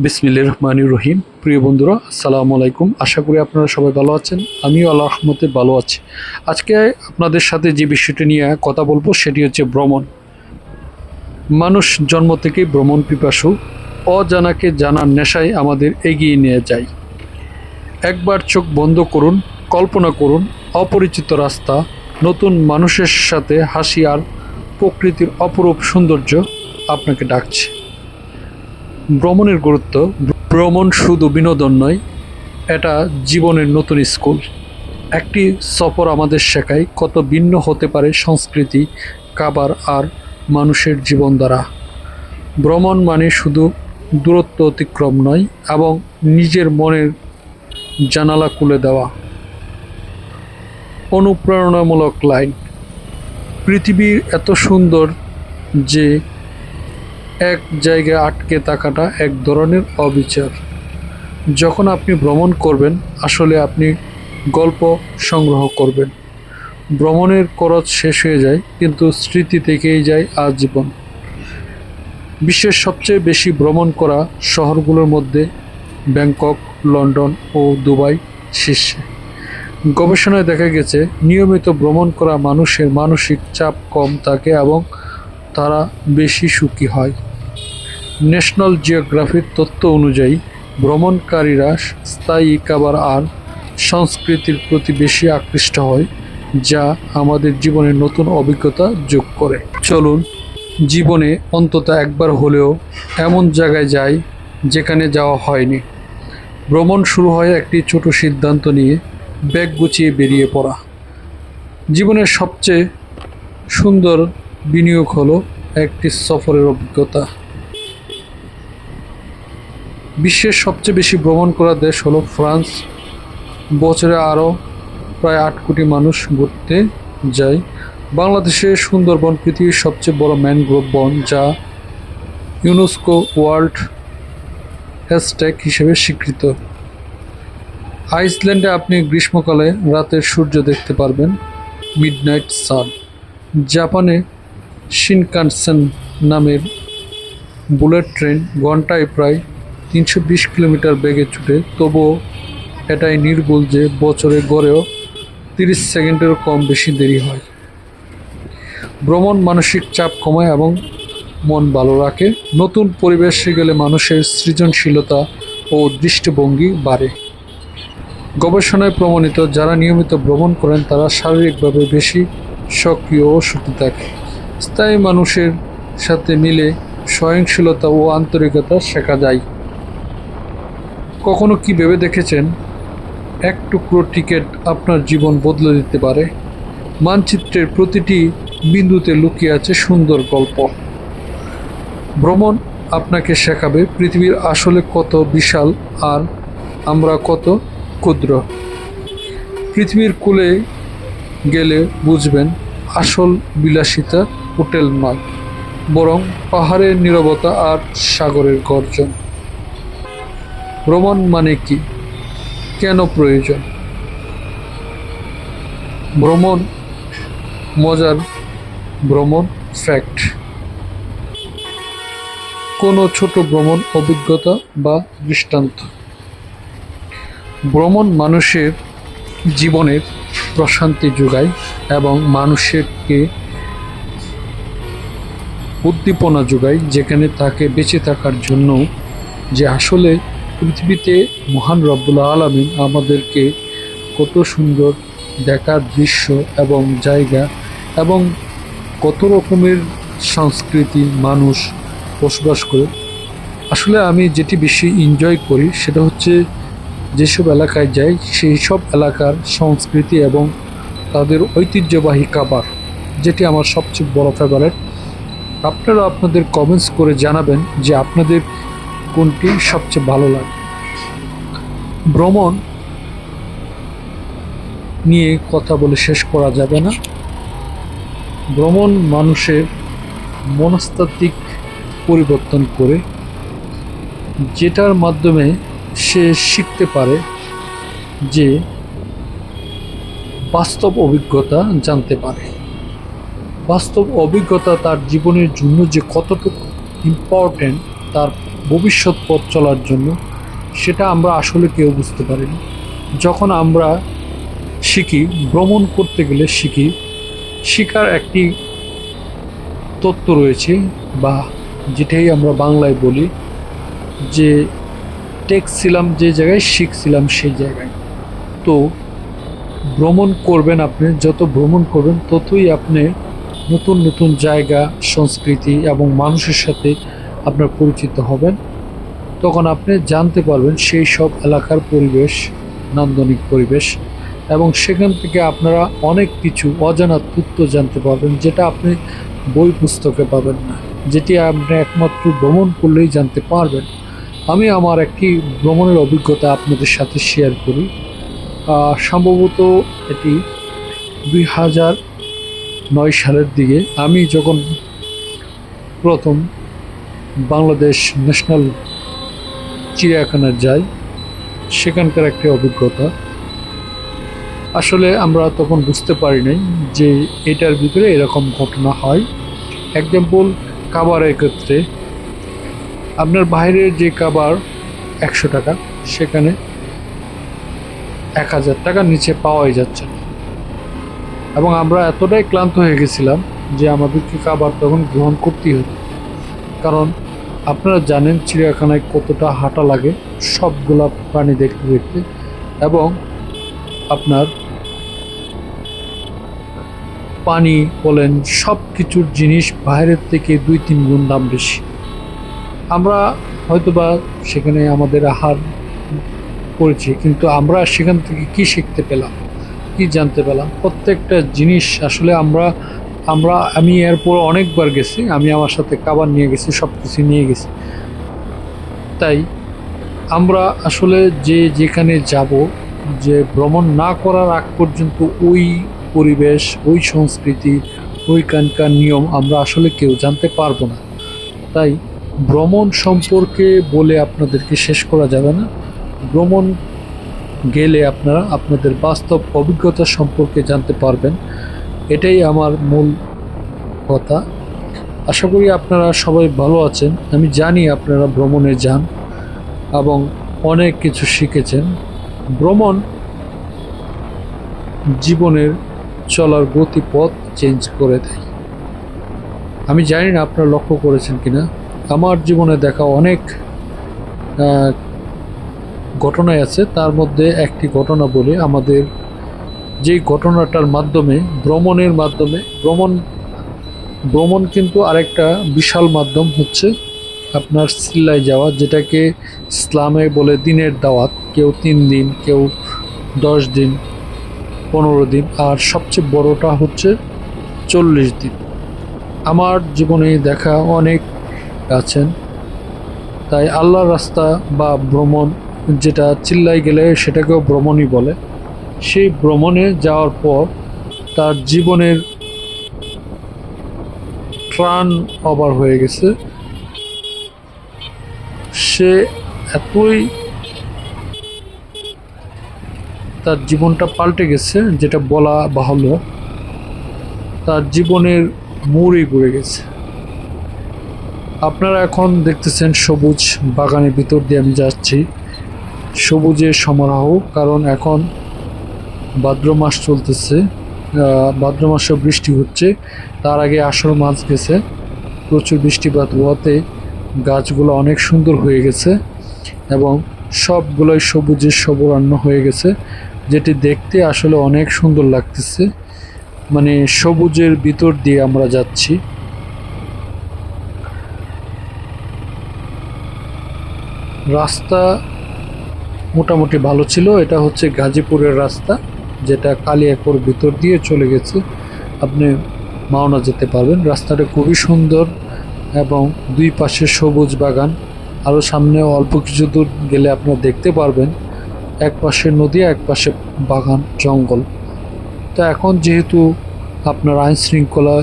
বিসমিল্লাহির রহমানির রহিম। প্রিয় বন্ধুরা, আসসালামু আলাইকুম। আশা করি আপনারা সবাই ভালো আছেন। আমিও আল্লাহর রহমতে ভালো আছি। আজকে আপনাদের সাথে যে বিষয়টি নিয়ে কথা বলবো সেটি হচ্ছে ভ্রমণ। মানুষ জন্ম থেকেই ভ্রমণ পিপাসু। অজানাকে জানার নেশায় আমাদের এগিয়ে নিয়ে যায়। একবার চোখ বন্ধ করুন, কল্পনা করুন অপরিচিত রাস্তা, নতুন মানুষের সাথে হাসি আর প্রকৃতির অপরূপ সৌন্দর্য আপনাকে ডাকছে। ভ্রমণের গুরুত্ব: ভ্রমণ শুধু বিনোদন নয়, এটা জীবনের নতুন স্কুল। একটি সফর আমাদের শেখায় কত ভিন্ন হতে পারে সংস্কৃতি, খাবার আর মানুষের জীবনধারা। ভ্রমণ মানে শুধু দূরত্ব অতিক্রম নয়, এবং নিজের মনের জানালা খুলে দেওয়া। অনুপ্রেরণামূলক লাইন: পৃথিবীর এত সুন্দর যে এক জায়গায় আটকে থাকাটা এক ধরনের অবিচার। যখন আপনি ভ্রমণ করবেন, আসলে আপনি গল্প সংগ্রহ করবেন। ভ্রমণের খরচ শেষ হয়ে যায়, কিন্তু স্মৃতি থেকেই যায় আজীবন। বিশ্বের সবচেয়ে বেশি ভ্রমণ করা শহরগুলোর মধ্যে ব্যাংকক, লন্ডন ও দুবাই শীর্ষে। গবেষণায় দেখা গেছে, নিয়মিত ভ্রমণ করা মানুষের মানসিক চাপ কম থাকে এবং তারা বেশি সুখী হয়। ন্যাশনাল জিওগ্রাফির তথ্য অনুযায়ী ভ্রমণকারীরা স্থায়ী খাবার আর সংস্কৃতির প্রতি বেশি আকৃষ্ট হয়, যা আমাদের জীবনে নতুন অভিজ্ঞতা যোগ করে। চলুন জীবনে অন্তত একবার হলেও এমন জায়গায় যাই যেখানে যাওয়া হয়নি। ভ্রমণ শুরু হয় একটি ছোট সিদ্ধান্ত নিয়ে, ব্যাগ গুছিয়ে বেরিয়ে পড়া। জীবনের সবচেয়ে সুন্দর বিনিয়োগ হলো একটি সফরের অভিজ্ঞতা। বিশ্বের সবচেয়ে বেশি ভ্রমণ করা দেশ হলো ফ্রান্স। বছরে আরও প্রায় 8 কোটি মানুষ ঘুরতে যায়। বাংলাদেশের সুন্দরবন পৃথিবীর সবচেয়ে বড় ম্যানগ্রোভ বন, যা ইউনেস্কো ওয়ার্ল্ড হেরিটেজ হিসেবে স্বীকৃত। আইসল্যান্ডে আপনি গ্রীষ্মকালে রাতের সূর্য দেখতে পারবেন, মিডনাইট সান। জাপানে শিনকানসেন নামের বুলেট ট্রেন ঘন্টায় প্রায় 320 কিলোমিটার বেগে ছুটে, তবুও এটাই নির্ভুল যে বছরে গড়েও 30 সেকেন্ডেরও কম বেশি দেরি হয়। ভ্রমণ মানসিক চাপ কমায় এবং মন ভালো রাখে। নতুন পরিবেশে গেলে মানুষের সৃজনশীলতা ও দৃষ্টিভঙ্গি বাড়ে। গবেষণায় প্রমাণিত, যারা নিয়মিত ভ্রমণ করেন তারা শারীরিকভাবে বেশি সক্রিয় ও সুখী থাকে। স্থায়ী মানুষের সাথে মিলে সহনশীলতা ও আন্তরিকতা শেখা যায়। কখনো কি ভেবে দেখেছেন, এক টুকরো টিকিট আপনার জীবন বদলে দিতে পারে? মানচিত্রের প্রতিটি বিন্দুতে লুকিয়ে আছে সুন্দর গল্প। ভ্রমণ আপনাকে শেখাবে পৃথিবীর আসলে কত বিশাল আর আমরা কত ক্ষুদ্র। পৃথিবীর কূলে গেলে বুঝবেন, আসল বিলাসিতা হোটেল নয়, বরং পাহাড়ের নীরবতা আর সাগরের গর্জন। ভ্রমণ মানে কি, কেন প্রয়োজন? ভ্রমণ মজার ভ্রমণ ফ্যাক্ট: কোনো ছোট ভ্রমণ অভিজ্ঞতা বা দৃষ্টান্ত। ভ্রমণ মানুষের জীবনের প্রশান্তি যোগায় এবং মানুষকে উদ্দীপনা যোগায়, যেখানে তাকে বেঁচে থাকার জন্য। যে আসলে পৃথিবীতে মহান রব্বুল আলামিন আমাদেরকে কত সুন্দর দেখার দৃশ্য এবং জায়গা এবং কত রকমের সংস্কৃতি মানুষ বসবাস করে। আসলে আমি যেটি বেশি এনজয় করি সেটা হচ্ছে, যেসব এলাকায় যাই সেই সব এলাকার সংস্কৃতি এবং তাদের ঐতিহ্যবাহী খাবার, যেটি আমার সবচেয়ে বড় ফেভারিট। আপনারা আপনাদের কমেন্টস করে জানাবেন যে আপনাদের কোনটি সবচেয়ে ভালো লাগে। ভ্রমণ নিয়ে কথা বলে শেষ করা যাবে না। ভ্রমণ মানুষের মনস্তাত্ত্বিক পরিবর্তন করে, যেটার মাধ্যমে সে শিখতে পারে যে বাস্তব অভিজ্ঞতা জানতে পারে। বাস্তব অভিজ্ঞতা তার জীবনের জন্য যে কতটুকু ইম্পর্ট্যান্ট তার ভবিষ্যৎ পথ চলার জন্য, সেটা আমরা আসলে কেউ বুঝতে পারি না। যখন আমরা শিখি, ভ্রমণ করতে গেলে শিখি, শিখার একটি তত্ত্ব রয়েছে, বা যেটাই আমরা বাংলায় বলি যে টেকছিলাম যে জায়গায়, শিখছিলাম সেই জায়গায়। তো ভ্রমণ করবেন, আপনি যত ভ্রমণ করবেন ততই আপনি নতুন নতুন জায়গা, সংস্কৃতি এবং মানুষের সাথে আপনার পরিচিত হবেন। তখন আপনি জানতে পারবেন সেই সব এলাকার পরিবেশ, নান্দনিক পরিবেশ, এবং সেখান থেকে আপনারা অনেক কিছু অজানা তথ্য জানতে পারবেন, যেটা আপনি বই পুস্তকে পাবেন না, যেটি আপনি একমাত্র ভ্রমণ করলেই জানতে পারবেন। আমি আমার একটি ভ্রমণের অভিজ্ঞতা আপনাদের সাথে শেয়ার করি। সম্ভবত এটি 2009 সালের দিকে আমি যখন প্রথম বাংলাদেশ ন্যাশনাল চিড়িয়াখানায় যাই, সেখানকার একটি অভিজ্ঞতা। আসলে আমরা তখন বুঝতে পারি নাই যে এটার ভিতরে এরকম ঘটনা হয়। এক্সাম্পল, খাবারের ক্ষেত্রে আপনার বাইরের যে খাবার 100 টাকা, সেখানে 1000 টাকার নিচে পাওয়াই যাচ্ছে না। এবং আমরা এতটাই ক্লান্ত হয়ে গেছিলাম যে আমাদেরকে খাবার তখন গ্রহণ করতেই হতো। কারণ আপনারা জানেন চিড়িয়াখানায় কতটা হাঁটা লাগে সবগুলা প্রাণী দেখতে দেখতে, এবং আপনার পানি বলেন, সব কিছুর জিনিস বাইরের থেকে 2-3 গুণ দাম বেশি। আমরা হয়তোবা সেখানে আমাদের আহার করেছি, কিন্তু আমরা সেখান থেকে কি শিখতে পেলাম, কি জানতে পেলাম, প্রত্যেকটা জিনিস আসলে আমি এরপর অনেকবার গেছি, আমি আমার সাথে খাবার নিয়ে গেছি, সব কিছু নিয়ে গেছি। তাই আমরা আসলে যেখানে যাব, যে ভ্রমণ না করার আগ পর্যন্ত ওই পরিবেশ, ওই সংস্কৃতি, ওইখানকার নিয়ম আমরা আসলে কেউ জানতে পারবো না। তাই ভ্রমণ সম্পর্কে বলে আপনাদেরকে শেষ করা যাবে না। ভ্রমণ গেলে আপনারা আপনাদের বাস্তব অভিজ্ঞতা সম্পর্কে জানতে পারবেন, এটাই আমার মূল কথা। আশা করি আপনারা সবাই ভালো আছেন। আমি জানি আপনারা ভ্রমণে যান এবং অনেক কিছু শিখেছেন। ভ্রমণ জীবনের চলার গতিপথ চেঞ্জ করে দেয়। আমি জানি না আপনারা লক্ষ্য করেছেন কিনা, আমার জীবনে দেখা অনেক ঘটনাই আছে, তার মধ্যে একটি ঘটনা বলি। আমাদের যেই ঘটনাটার মাধ্যমে, ভ্রমণের মাধ্যমে, ভ্রমণ কিন্তু আরেকটা বিশাল মাধ্যম হচ্ছে আপনার সিল্লায় যাওয়া, যেটাকে ইসলামে বলে দিনের দাওয়াত। কেউ 3 দিন, কেউ 10 দিন, 15 দিন, আর সবচেয়ে বড়টা হচ্ছে 40 দিন। আমার জীবনে দেখা অনেক আছেন। তাই আল্লাহর রাস্তা বা ভ্রমণ, যেটা চিল্লাই গেলে সেটাকেও ভ্রমণই বলে, সেই ভ্রমণে যাওয়ার পর তার জীবনের প্রাণ অবার হয়ে গেছে। সে এতই তার জীবনটা পাল্টে গেছে, যেটা বলা বাহুল্য। তার জীবনের মোড়ই ঘুরে গেছে। আপনারা এখন দেখতেছেন সবুজ বাগানের ভিতর দিয়ে আমি যাচ্ছি, সবুজের সমারোহ। কারণ এখন ভাদ্র মাস চলতেছে, ভাদ্র মাসে বৃষ্টি হচ্ছে। তার আগে আষাঢ় মাস গেছে, প্রচুর বৃষ্টিপাত হওয়াতে গাছগুলো অনেক সুন্দর হয়ে গেছে এবং সবগুলোই সবুজের সবরান্য হয়ে গেছে, যেটি দেখতে আসলে অনেক সুন্দর লাগতেছে। মানে সবুজের ভিতর দিয়ে আমরা যাচ্ছি। রাস্তা মোটামুটি ভালো ছিল। এটা হচ্ছে গাজীপুরের রাস্তা, যেটা কালিয়াকৈর ভিতর দিয়ে চলে গেছে। আপনি মাওনা যেতে পারবেন। রাস্তাটা খুবই সুন্দর এবং দুই পাশে সবুজ বাগান। আরও সামনে অল্প কিছু দূর গেলে আপনারা দেখতে পারবেন এক পাশে নদী, এক পাশে বাগান, জঙ্গল। তো এখন যেহেতু আপনার আইন শৃঙ্খলা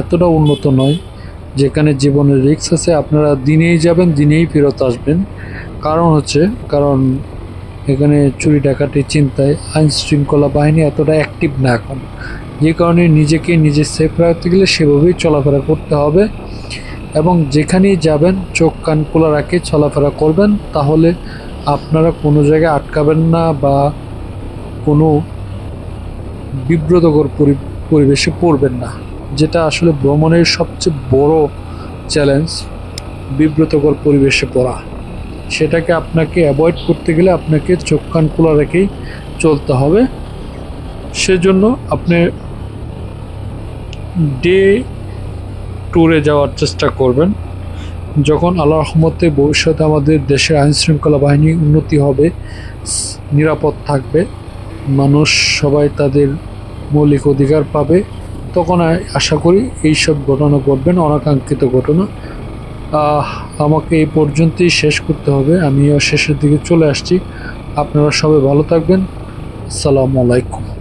এতটা উন্নত নয়, যেখানে জীবনের রিস্ক আছে, আপনারা দিনেই যাবেন, দিনেই ফেরত আসবেন। কারণ এখানে চুরি ডাকাতি চিন্তায় আইন শৃঙ্খলা বাহিনী এতটা অ্যাক্টিভ না এখন, যে কারণে নিজে সেফ রাখতে গেলে সেভাবেই চলাফেরা করতে হবে। এবং যেখানেই যাবেন চোখ কান খোলা রাখে চলাফেরা করবেন, তাহলে আপনারা কোনো জায়গায় আটকাবেন না বা কোনো বিব্রতকর পরিবেশে পড়বেন না, যেটা আসলে ভ্রমণের সবচেয়ে বড় চ্যালেঞ্জ, বিব্রতকর পরিবেশে পড়া। সেটাকে আপনাকে অ্যাভয়েড করতে গেলে আপনাকে চোখ কান খোলা রেখেই চলতে হবে। সেজন্য আপনি ডে ট্যুরে যাওয়ার চেষ্টা করবেন। যখন আল্লাহর রহমতে ভবিষ্যতে আমাদের দেশের আইনশৃঙ্খলা বাহিনী উন্নতি হবে, নিরাপদ থাকবে, মানুষ সবাই তাদের মৌলিক অধিকার পাবে, তখন আশা করি এইসব ঘটনা ঘটবে না, অনাকাঙ্ক্ষিত ঘটনা। আমাকে এই পর্যন্তই শেষ করতে হবে, আমিও শেষের দিকে চলে আসছি। আপনারা সবাই ভালো থাকবেন। আসসালামু আলাইকুম।